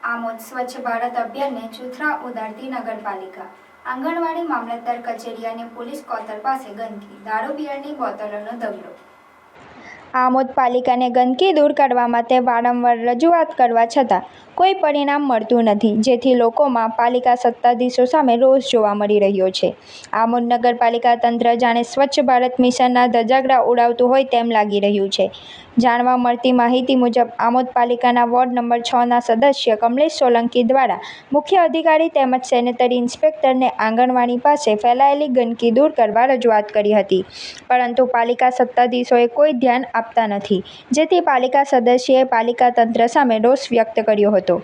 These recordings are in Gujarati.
આમોદ સ્વચ્છ ભારત અભિયાનને ચૂથરા ઉડાડતી નગરપાલિકા આંગણવાડી મામલતદાર કચેરી અને પોલીસ કોતર પાસે ગંદકી દારૂ બિયરની બોટલોનો ઢગલો। આમોદ પાલિકાને ગંદકી દૂર કરવા માટે વારંવાર રજૂઆત કરવા છતાં કોઈ પરિણામ મળતું નથી, જેથી લોકોમાં પાલિકા સત્તાધીશો સામે રોષ જોવા મળી રહ્યો છે। આમોદ નગરપાલિકા તંત્ર જાણે સ્વચ્છ ભારત મિશનના ધજાગરા ઉડાવતું હોય તેમ લાગી રહ્યું છે। જાણવા મળતી માહિતી મુજબ આમોદ પાલિકાના વોર્ડ નંબર 6ના સદસ્ય કમલેશ સોલંકી દ્વારા મુખ્ય અધિકારી તેમજ સેનેટરી ઇન્સ્પેક્ટરને આંગણવાડી પાસે ફેલાયેલી ગંદકી દૂર કરવા રજૂઆત કરી હતી, પરંતુ પાલિકા સત્તાધીશોએ કોઈ ધ્યાન આપતા નથી, જેથી પાલિકા સદસ્યએ પાલિકા તંત્ર સામે રોષ વ્યક્ત કર્યો હતો।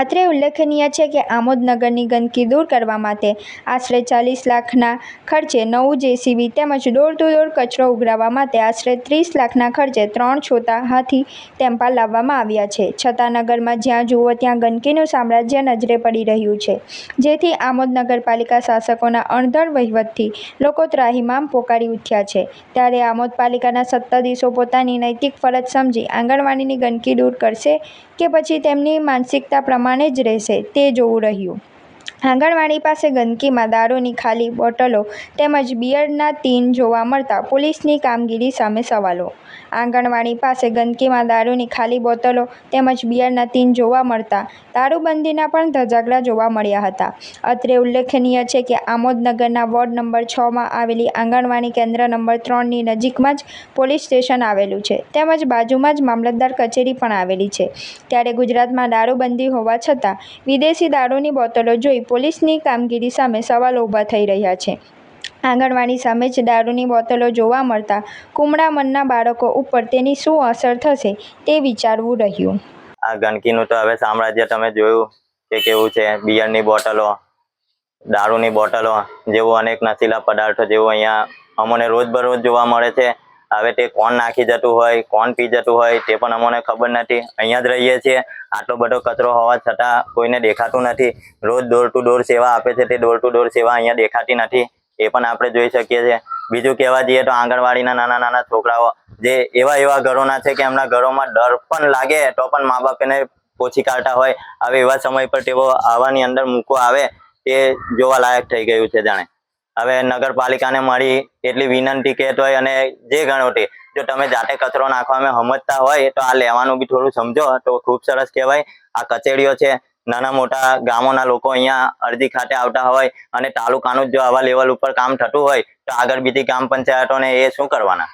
અત્રે ઉલ્લેખનીય છે કે આમોદ નગરની ગંદકી દૂર કરવા માટે આશરે 40 લાખના ખર્ચે નવું જેસીબી તેમજ ડોર ટુ ડોર કચરો ઉઘરાવવા માટે આશરે 30 લાખના ખર્ચે 3 છોટા હાથી ટેમ્પા લાવવામાં આવ્યા છે, છતાં નગરમાં જ્યાં જુઓ ત્યાં ગંદકીનું સામ્રાજ્ય નજરે પડી રહ્યું છે, જેથી આમોદ નગરપાલિકા શાસકોના અણધડ વહીવટથી લોકો ત્રાહિમામ પોકારી ઉઠ્યા છે। ત્યારે આમોદ પાલિકાના સત્તાધીશો પોતાની નૈતિક ફરજ સમજી આંગણવાડીની ગંદકી દૂર કરશે કે પછી તેમની માનસિકતા પ્રમાણે જ રહેશે તે જોવું રહ્યું। આંગણવાડી પાસે ગંદકીમાં દારૂની ખાલી બોટલો તેમજ બિયરના ટીન જોવા મળતા પોલીસની કામગીરી સામે સવાલો। આંગણવાડી પાસે ગંદકીમાં દારૂની ખાલી બોટલો તેમજ બિયરના ટીન જોવા મળતા દારૂબંધીના પણ ધજાગરા જોવા મળ્યા હતા। અત્રે ઉલ્લેખનીય છે કે આમોદ નગરના વોર્ડ નંબર 6માં આવેલી આંગણવાડી કેન્દ્ર નંબર 3ની નજીકમાં જ પોલીસ સ્ટેશન આવેલું છે, તેમજ બાજુમાં જ મામલતદાર કચેરી પણ આવેલી છે। ત્યારે ગુજરાતમાં દારૂબંધી હોવા છતાં વિદેશી દારૂની બોટલો જોઈ પોલીસની કામગીરી સામે સવાલો ઊભા થઈ રહ્યા છે। આંગણવાડી સામે જ દારૂની બોટલો જોવા મળતા કુમળા મનના બાળકો ઉપર તેની શું અસર થશે તે વિચારવું રહ્યું। આ ગંદકીનું તો હવે સામ્રાજ્ય તમે જોયું કે કેવું છે। બિયરની બોટલો, દારૂની બોટલો જેવું અનેક નશીલા પદાર્થો જેવું અહીંયા અમને રોજબરોજ જોવા મળે છે। હવે તે કોણ નાખી જતું હોય, કોણ પી જતું હોય તે પણ અમને ખબર નથી। અહીંયા જ રહીએ છીએ, આટલો બધો કચરો હોવા છતાં કોઈને દેખાતું નથી। રોજ ડોર ટુ ડોર સેવા આપે છે, તે ડોર ટુ ડોર સેવા અહીંયા દેખાતી નથી, એ પણ આપણે જોઈ શકીએ છીએ। બીજું કહેવા જઈએ તો આંગણવાડીના નાના નાના છોકરાઓ જે એવા ઘરોના છે કે એમના ઘરોમાં ડર પણ લાગે તો પણ મા બાપ એને પોછી કાઢતા હોય। હવે એવા સમય પર તેઓ આવાની અંદર મૂકવા આવે તે જોવા લાયક થઈ ગયું છે જાણે। હવે નગરપાલિકાને મળી એટલી વિનંતી કહેતો હોય અને જે ગણો તે જો તમે જાતે કચરો નાખવામાં સમજતા હોય તો આ લેવાનું બી થોડું સમજો તો ખૂબ સરસ કહેવાય। આ કચેરીઓ છે, નાના મોટા ગામોના લોકો અહીંયા અરજી ખાતે આવતા હોય અને તાલુકાનું જો આવા લેવલ ઉપર કામ થતું હોય તો આગળ બીજી ગ્રામ પંચાયતોને એ શું કરવાના?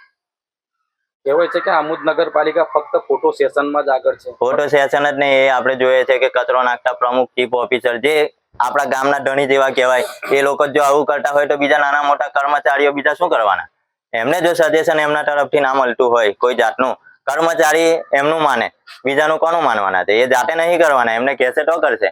કહેવાય છે કે આમોદ નગરપાલિકા ફક્ત ફોટો સેશનમાં જ આગળ છે। ફોટો સેશન જ નહીં, એ આપણે જોઈએ છે કે કચરો નાખતા પ્રમુખ, ચીફ ઓફિસર જે આપણા ગામના ધણી જેવા કહેવાય, એ લોકો જો આવું કરતા હોય તો બીજા નાના મોટા કર્મચારીઓ બીજા શું કરવાના? એમને જો સજેશન એમના તરફથી ના મળતું હોય કોઈ જાતનું, કર્મચારી એમનું માને, બીજાનું કોનું માનવાના છે? એ જાતે નહીં કરવાના, એમને કહેશે તો કરશે।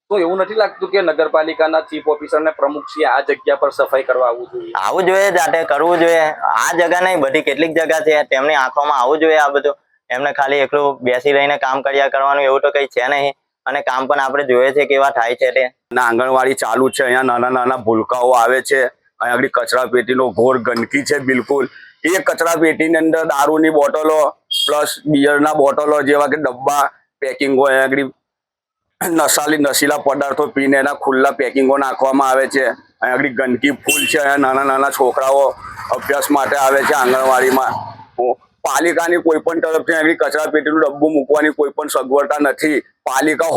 તો એવું નથી લાગતું કે નગરપાલિકાના ચીફ ઓફિસર ને પ્રમુખશ્રી આ જગ્યા પર સફાઈ કરવા આવવું જોઈએ? આવવું જોઈએ, જાતે કરવું જોઈએ। આ જગ્યા નહીં, બધી કેટલીક જગ્યા છે, તેમની આંખોમાં આવવું જોઈએ આ બધું। એમને ખાલી એકલું બેસી રહીને કામ કર્યા કરવાનું એવું તો કઈ છે નહીં, અને કામ પણ આપણે જોઈએ છે કેવા થાય છે તે। આંગણવાડી ચાલુ છે, અહીંયા નાના નાના ભૂલકાઓ આવે છે, અહીંયા આગળ કચરા પેટીનો ઘોર ગંદકી છે બિલકુલ। એ કચરા પેટીની અંદર દારૂની બોટલો પ્લસ બિયરના બોટલો જેવા કે ડબ્બા પેકિંગો, અહીંયા આગળ નશીલા પદાર્થો પીને એના ખુલ્લા પેકિંગો નાખવામાં આવે છે। અહીંયા આગળ ગંદકી ફૂલ છે, અહીંયા નાના નાના છોકરાઓ અભ્યાસ માટે આવે છે આંગણવાડીમાં। પાલિકાની કોઈ પણ તરફથી આગળ કચરા પેટીનું ડબ્બું મૂકવાની કોઈ પણ સગવડતા નથી। પાલિકા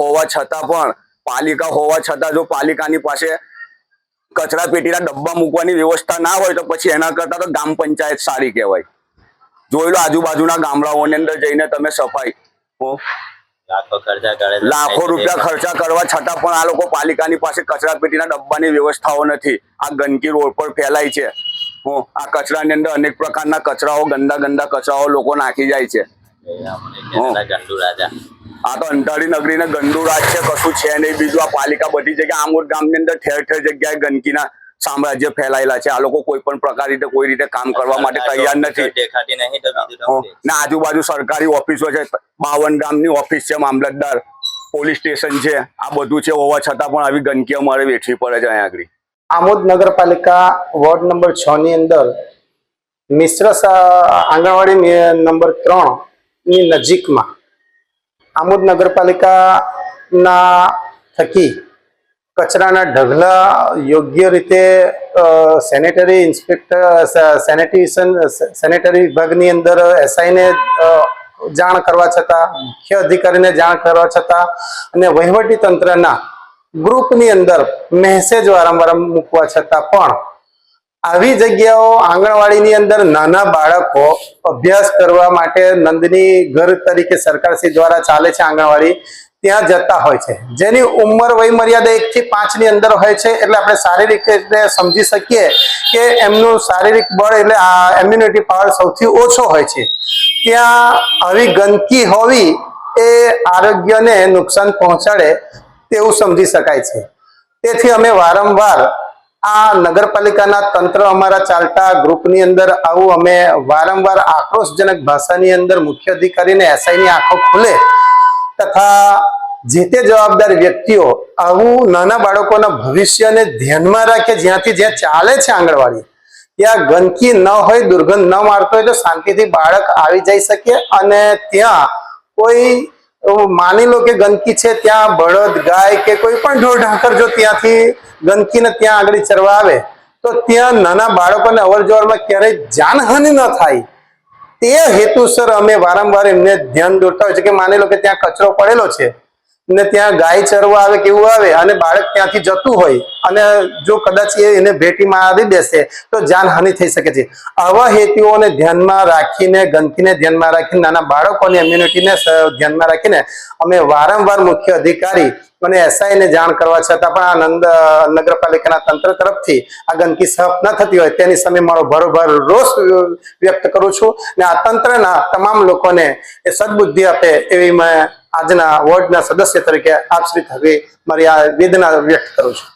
હોવા છતાં જો પાલિકાની પાસે કચરા પેટીના ડબ્બા મૂકવાની વ્યવસ્થા ના હોય તો પછી એના કરતા તો ગ્રામ પંચાયત સારી કહેવાય। જોઈ લો આજુબાજુના ગામડાઓની અંદર જઈને તમે સફાઈ, લાખો રૂપિયા ખર્ચા કરવા છતાં પણ આ લોકો પાલિકાની પાસે કચરા પેટીના ડબ્બાની વ્યવસ્થાઓ નથી। આ ગંદકી રોડ પર ફેલાય છે। આ કચરાની અંદર અનેક પ્રકારના કચરાઓ, ગંદા કચરાઓ લોકો નાખી જાય છે। આ તો અંધારી નગરીને ગંદુ રાજ છે, કશું છે નહીં। બીજું આ પાલિકા બધી જગ્યાએ આમોદ ગામની અંદર ઠેર ઠેર જગ્યાએ ગંદકીના સામ્રાજ્ય ફેલાયેલા છે। આ લોકો કોઈ પણ પ્રકાર રીતે કોઈ રીતે કામ કરવા માટે તૈયાર નથી। ને આજુબાજુ સરકારી ઓફિસો છે, 52 ગામની ઓફિસ છે, મામલતદાર, પોલીસ સ્ટેશન છે, આ બધું છે, હોવા છતાં પણ આવી ગંદકી અમારે વેઠવી પડે છે। અહીંયા આગળ આમોદ નગરપાલિકા વોર્ડ નંબર 6ની અંદર મિશ્ર આંગણવાડી નંબર 3ની નજીકમાં આમોદ નગરપાલિકા ના થકી કચરાના ઢગલા યોગ્ય રીતે સેનેટરી ઇન્સ્પેક્ટર સેનેટરી વિભાગની અંદર એસઆઈને જાણ કરવા છતાં, મુખ્ય અધિકારીને જાણ કરવા છતાં અને વહીવટી તંત્રના ગ્રુપની અંદર મેસેજ વારંવાર મૂકવા છતાં પણ આવી જગ્યાઓ આંગણવાડીની અંદર નાના બાળકો અભ્યાસ કરવા માટે નંદની ઘર તરીકે સરકારશ્રી દ્વારા ચાલે છે આંગણવાડી, ત્યાં જતા હોય છે, જેની ઉંમર વય મર્યાદા 1 થી 5 ની અંદર હોય છે. એટલે આપણે શારીરિક રીતે સમજી શકીએ કે એમનું શારીરિક બળ એટલે ઇમ્યુનિટી પાવર સૌથી ઓછો હોય છે. ત્યાં આવી ગંદકી હોવી એ આરોગ્યને નુકસાન પહોંચાડે તેવું સમજી શકાય છે. તેથી અમે વારંવાર આ નગરપાલિકાના તંત્ર અમારા ચાલતા ગ્રુપની અંદર આવું અમે વારંવાર આક્રોશજનક ભાષાની અંદર મુખ્ય અધિકારીને એસઆઈની આંખો ખુલે તથા જે તે જવાબદાર વ્યક્તિઓ આવું નાના બાળકોના ભવિષ્યને ધ્યાનમાં રાખે, જ્યાં ચાલે છે આંગણવાડી ત્યાં ગંદકી ન હોય, દુર્ગંધ ન મારતો હોય તો શાંતિથી બાળક આવી જઈ શકે. અને ત્યાં કોઈ માની લો કે ગંદકી છે, ત્યાં બળદ ગાય કે કોઈ પણ ઢોર ઢાંકર જો ત્યાંથી ગંદકીને ત્યાં આગળ ચરવા આવે તો ત્યાં નાના બાળકોને અવર જવરમાં ક્યારેય જાનહાનિ ન થાય તે હેતુસર અમે વારંવાર એમને ધ્યાન દોરતા હોય છે કે માની લો કે ત્યાં કચરો પડેલો છે ને ત્યાં ગાય ચરવા આવે કે એવું આવે અને બાળક ત્યાંથી જતું હોય અને જો કદાચ એને ભેટી મારી દેશે તો જાનહાનિ થઈ શકે છે. આવા હેતુઓને ધ્યાનમાં રાખીને, ગંદકીને ધ્યાનમાં રાખીને, નાના બાળકોની ઇમ્યુનિટીને ધ્યાનમાં રાખીને અમે વારંવાર મુખ્ય અધિકારી અને એસઆઈને જાણ કરવા છતાં પણ આ નગરપાલિકાના તંત્ર તરફથી આ ગંદકી સાફ ન થતી હોય તેની સામે મારો ભરોભર રોષ વ્યક્ત કરું છું ને આ તંત્રના તમામ લોકોને એ સદબુદ્ધિ આપે એવી મેં આજના વોર્ડના સદસ્ય તરીકે આપ શ્રી થકી મારી આ વેદના વ્યક્ત કરું છું.